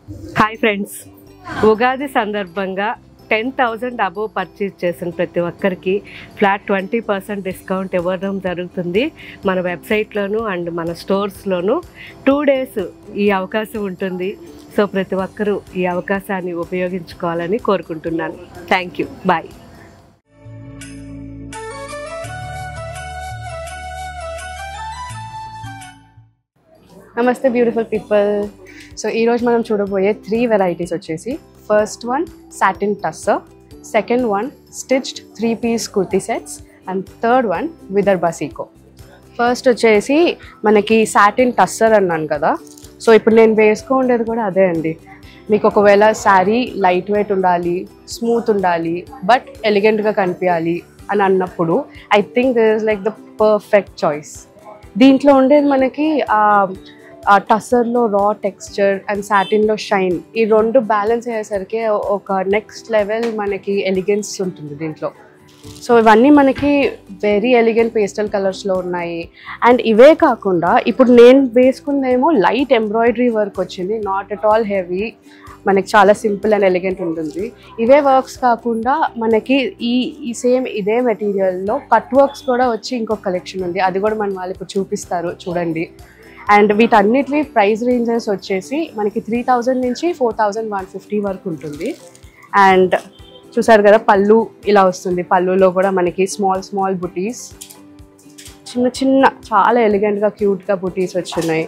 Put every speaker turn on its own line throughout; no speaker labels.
Hi friends, Ugadi సందర్భంగా 10,000 above purchase చేసిన ప్రతి ఒక్కరికి ఫ్లాట్ 20% డిస్కౌంట్ ఇవ్వడం జరుగుతుంది మన వెబ్సైట్లోను అండ్ మన స్టోర్స్లోను. 2 days ఈ అవకాశం ఉంటుంది. సో ప్రతి ఒక్కరూ ఈ అవకాశాన్ని ఉపయోగించుకోవాలని కోరుకుంటున్నాను. Thank you. బాయ్.
నమస్తే బ్యూటిఫుల్ పీపుల్. సో ఈరోజు మనం చూడబోయే 3 varieties వచ్చేసి, first one satin tussar, second one stitched 3-piece kurti sets and third one Vidarbha సీకో. ఫస్ట్ వచ్చేసి మనకి సాటిన్ టస్సర్ అన్నాను కదా, సో ఇప్పుడు నేను వేసుకోండేది కూడా అదే అండి. మీకు ఒకవేళ శారీ లైట్ వెయిట్ ఉండాలి, స్మూత్ ఉండాలి, బట్ ఎలిగెంట్గా కనిపించాలి అని అన్నప్పుడు I think this is like the perfect choice. దీంట్లో ఉండేది మనకి టస్సర్లో రా టెక్స్చర్ అండ్ సాటిన్లో షైన్, ఈ రెండు బ్యాలెన్స్ అయ్యేసరికి ఒక నెక్స్ట్ లెవెల్ మనకి ఎలిగెన్స్ ఉంటుంది దీంట్లో. సో ఇవన్నీ మనకి వెరీ ఎలిగెంట్ పేస్టల్ కలర్స్లో ఉన్నాయి. అండ్ ఇవే కాకుండా ఇప్పుడు నేను వేసుకుందేమో లైట్ ఎంబ్రాయిడరీ వర్క్ వచ్చింది, నాట్ అట్ ఆల్ హెవీ, మనకి చాలా సింపుల్ అండ్ ఎలిగెంట్ ఉంటుంది. ఇవే వర్క్స్ కాకుండా మనకి ఈ సేమ్ ఇదే మెటీరియల్లో కట్ వర్క్స్ కూడా వచ్చి ఇంకొక కలెక్షన్ ఉంది, అది కూడా మన వాళ్ళు ఇప్పుడు చూపిస్తారు, చూడండి. అండ్ వీటన్నిటివి ప్రైస్ రేంజెస్ వచ్చేసి మనకి 3,000 నుంచి 4,150 వరకు ఉంటుంది. అండ్ చూసారు కదా, పళ్ళు ఇలా వస్తుంది. పళ్ళులో కూడా మనకి స్మాల్ బుటీస్, చిన్న చాలా ఎలిగెంట్గా క్యూట్గా బుటీస్ వచ్చినాయి.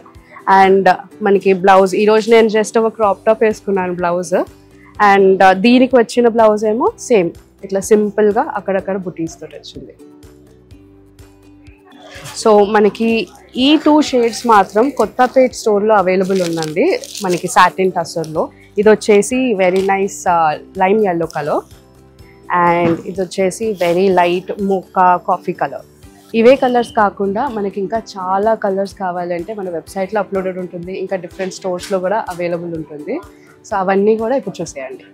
అండ్ మనకి బ్లౌజ్, ఈరోజు నేను జస్ట్ ఒక క్రాప్ టాప్ వేసుకున్నాను బ్లౌజ్, అండ్ దీనికి వచ్చిన బ్లౌజ్ ఏమో సేమ్ ఇట్లా సింపుల్గా అక్కడక్కడ బుటీస్ తోటి వచ్చింది. సో మనకి ఈ 2 shades మాత్రం కొత్తపేట్ స్టోర్లో అవైలబుల్ ఉందండి మనకి సాటిన్ టస్సర్లో. ఇది వచ్చేసి very nice lime yellow colour, and ఇది వచ్చేసి వెరీ లైట్ మోకా కాఫీ కలర్. ఇవే కలర్స్ కాకుండా మనకి ఇంకా చాలా కలర్స్ కావాలంటే మన వెబ్సైట్లో అప్లోడెడ్ ఉంటుంది, ఇంకా డిఫరెంట్ స్టోర్స్లో కూడా అవైలబుల్ ఉంటుంది. సో అవన్నీ కూడా ఇప్పుడు చూసేయండి.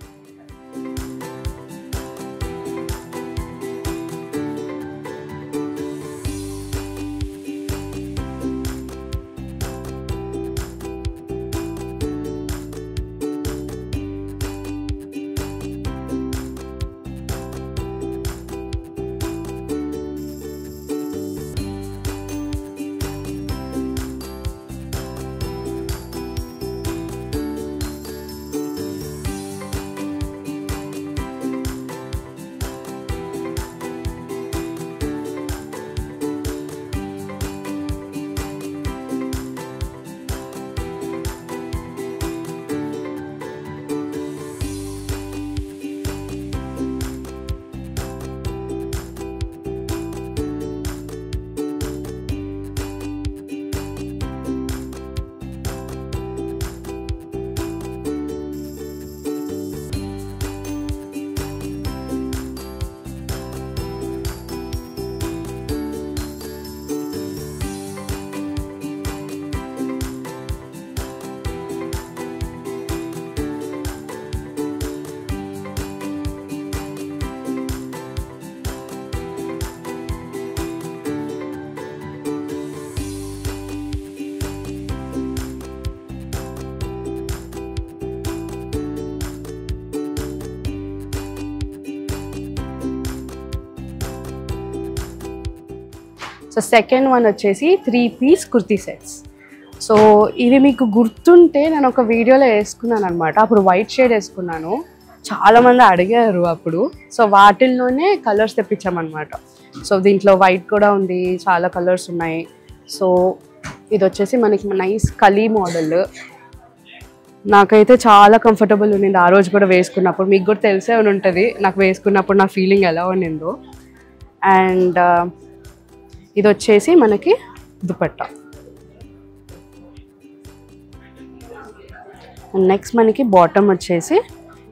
సో సెకండ్ వన్ వచ్చేసి 3-piece కుర్తీ సెట్స్. సో ఇవి మీకు గుర్తుంటే నేను ఒక వీడియోలో వేసుకున్నాను అనమాట, అప్పుడు వైట్ షేడ్ వేసుకున్నాను, చాలామంది అడిగారు అప్పుడు. సో వాటిల్లోనే కలర్స్ తెప్పించామన్నమాట. సో దీంట్లో వైట్ కూడా ఉంది, చాలా కలర్స్ ఉన్నాయి. సో ఇది వచ్చేసి మనకి నైస్ కలీ మోడల్, నాకైతే చాలా కంఫర్టబుల్ ఉండింది ఆ రోజు కూడా వేసుకున్నప్పుడు. మీకు కూడా తెలిసే ఉంటుంది నాకు వేసుకున్నప్పుడు నా ఫీలింగ్ ఎలా ఉండిందో. అండ్ ఇది వచ్చేసి మనకి దుపట్టా. నెక్స్ట్ మనకి బాటమ్ వచ్చేసి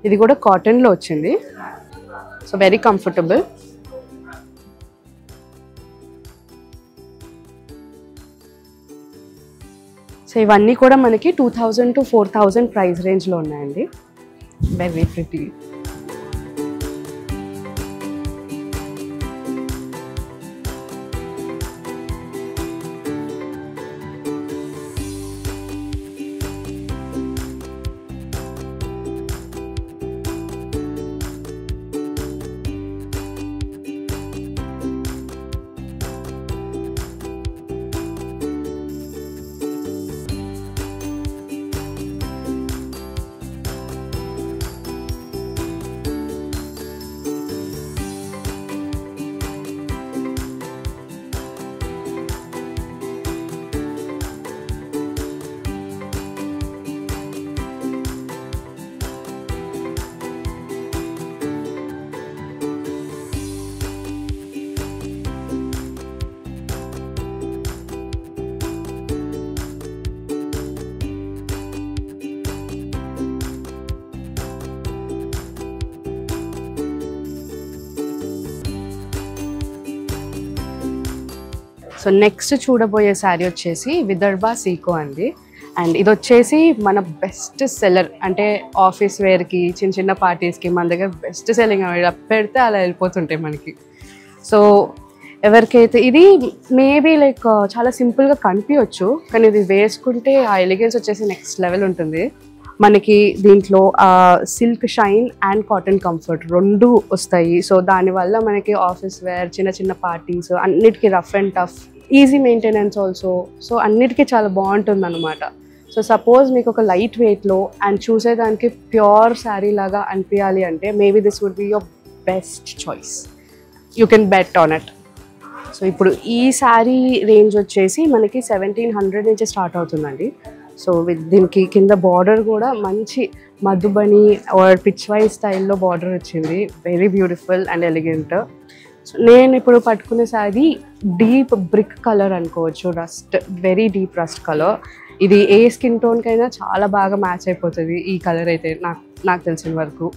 ఇది కూడా కాటన్లో వచ్చింది, సో వెరీ కంఫర్టబుల్. సో ఇవన్నీ కూడా మనకి 2,000 to 4,000 ప్రైస్ రేంజ్లో ఉన్నాయండి. Very pretty. సో నెక్స్ట్ చూడబోయే శారీ వచ్చేసి విదర్భ సీకో అండి. అండ్ ఇది వచ్చేసి మన బెస్ట్ సెల్లర్, అంటే ఆఫీస్ వేర్కి చిన్న చిన్న పార్టీస్కి మన దగ్గర బెస్ట్ సెల్లింగ్ అలా పెడితే అలా వెళ్ళిపోతుంటాయి మనకి. సో ఎవరికైతే ఇది మేబీ లైక్ చాలా సింపుల్గా కనిపించవచ్చు, కానీ ఇది వేసుకుంటే ఆ ఎలిగెన్స్ వచ్చేసి నెక్స్ట్ లెవెల్ ఉంటుంది. మనకి దీంట్లో silk shine and cotton comfort రెండు వస్తాయి. సో దానివల్ల మనకి ఆఫీస్ వేర్, చిన్న చిన్న పార్టీస్ అన్నిటికీ rough and tough, easy maintenance also. So అన్నిటికీ చాలా బాగుంటుంది అనమాట. సో సపోజ్ మీకు ఒక లైట్ వెయిట్లో అండ్ చూసేదానికి ప్యూర్ శారీ లాగా అనిపించాలి అంటే maybe this would be your best choice. You can bet on it. So ఇప్పుడు ఈ శారీ రేంజ్ వచ్చేసి మనకి 1700 నుంచి స్టార్ట్ అవుతుందండి. సో దీనికి కింద బార్డర్ కూడా మంచి మధుబని ఆర్ పిచ్వాయి స్టైల్లో బార్డర్ వచ్చింది. Very beautiful and elegant. So నేను ఇప్పుడు పట్టుకునే శారీ డీప్ బ్రిక్ కలర్ అనుకోవచ్చు, rust, very deep rust colour. ఇది ఏ స్కిన్ టోన్కైనా చాలా బాగా మ్యాచ్ అయిపోతుంది ఈ కలర్ అయితే నాకు తెలిసిన వరకు.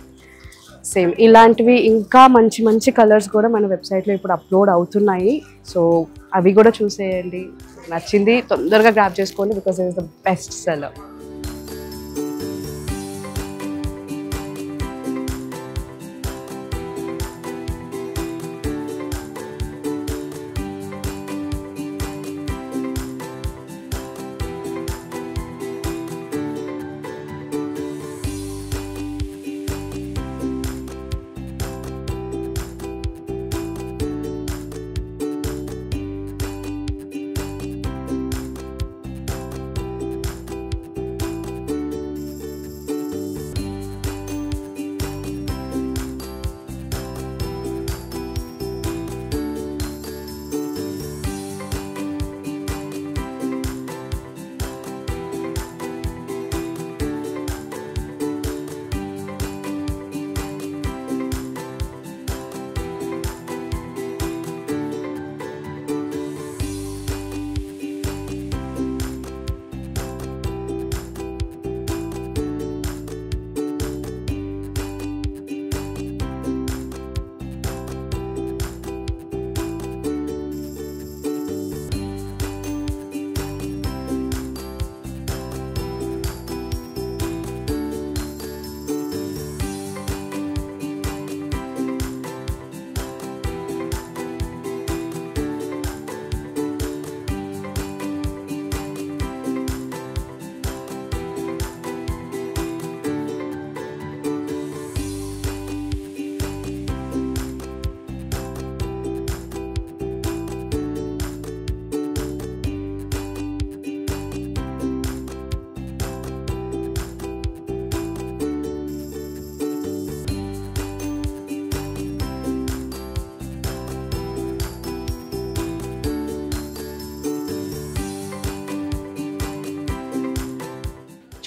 సేమ్ ఇలాంటివి ఇంకా మంచి మంచి కలర్స్ కూడా మన వెబ్సైట్లో ఇప్పుడు అప్లోడ్ అవుతున్నాయి. సో అవి కూడా చూసేయండి. నచ్చింది తొందరగా గ్రాబ్ చేసుకోండి because it is the best seller.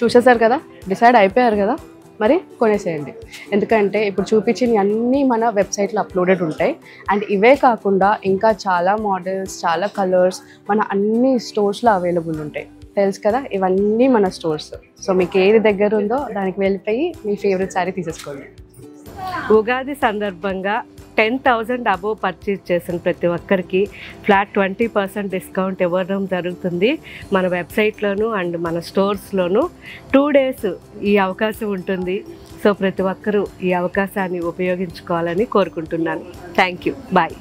చూసేసారు కదా, డిసైడ్ అయిపోయారు కదా, మరి కొనేసేయండి. ఎందుకంటే ఇప్పుడు చూపించిన అన్నీ మన వెబ్సైట్లో అప్లోడెడ్ ఉంటాయి. అండ్ ఇవే కాకుండా ఇంకా చాలా మోడల్స్, చాలా కలర్స్ మన అన్ని స్టోర్స్లో అవైలబుల్ ఉంటాయి. తెలుసు కదా, ఇవన్నీ మన స్టోర్స్. సో మీకు ఏది దగ్గర ఉందో దానికి వెళ్ళిపోయి మీ ఫేవరెట్ శారీ తీసేసుకోండి.
ఉగాది సందర్భంగా 10,000 అబోవ్ పర్చేజ్ చేసిన ప్రతి ఒక్కరికి ఫ్లాట్ 20% డిస్కౌంట్ ఇవ్వడం జరుగుతుంది మన వెబ్సైట్లోను అండ్ మన స్టోర్స్లోను. 2 days ఈ అవకాశం ఉంటుంది. సో ప్రతి ఒక్కరూ ఈ అవకాశాన్ని ఉపయోగించుకోవాలని కోరుకుంటున్నాను. Thank you. బాయ్.